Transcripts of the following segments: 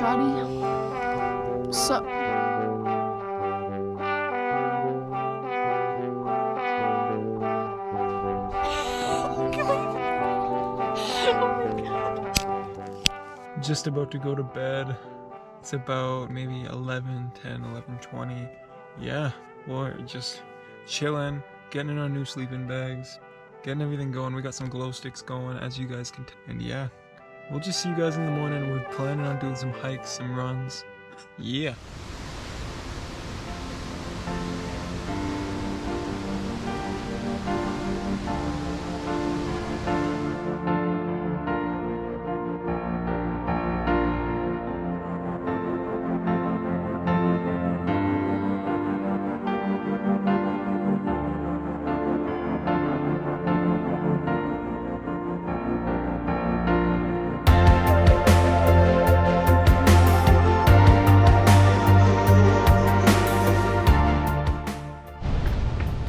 fatty. What's up? Just about to go to bed. It's about maybe 11:10, 11:20. Yeah, we're just chilling, getting in our new sleeping bags, getting everything going. We got some glow sticks going, as you guys can tell. And yeah, we'll just see you guys in the morning. We're planning on doing some hikes, some runs. Yeah.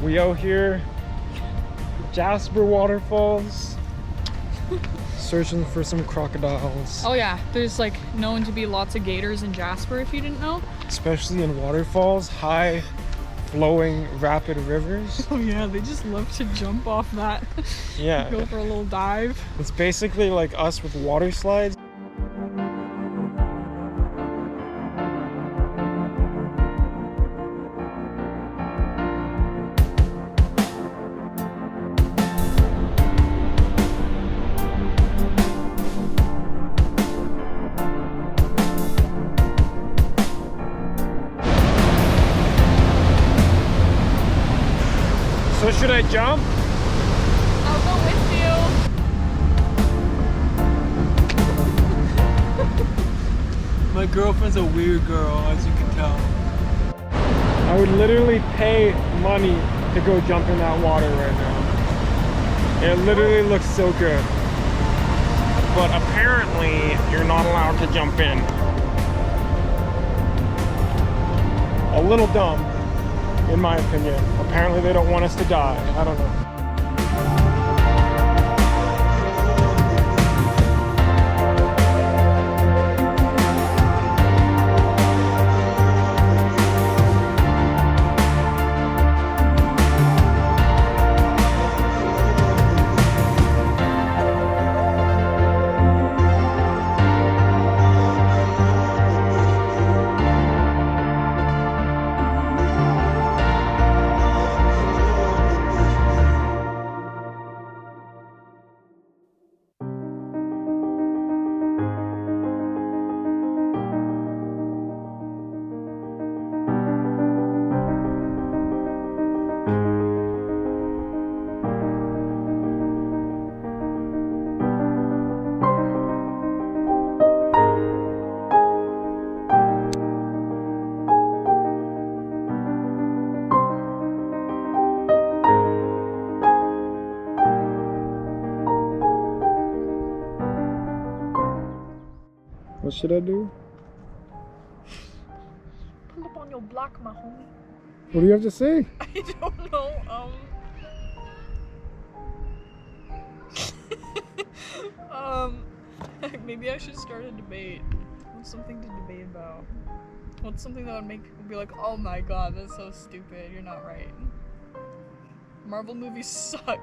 We out here, Jasper waterfalls, searching for some crocodiles. Oh yeah, there's like known to be lots of gators in Jasper if you didn't know. Especially in waterfalls, high flowing rapid rivers. Oh yeah, they just love to jump off that. Yeah. Go for a little dive. It's basically like us with water slides. So should I jump? I'll go with you. My girlfriend's a weird girl, as you can tell. I would literally pay money to go jump in that water right now. It literally looks so good. But apparently, you're not allowed to jump in. A little dumb, in my opinion. Apparently they don't want us to die. I don't know. What should I do? Pull up on your block, my homie. What do you have to say? I don't know. Maybe I should start a debate. What's something to debate about? What's something that would make people be like, oh my god, that's so stupid, you're not right. Marvel movies suck.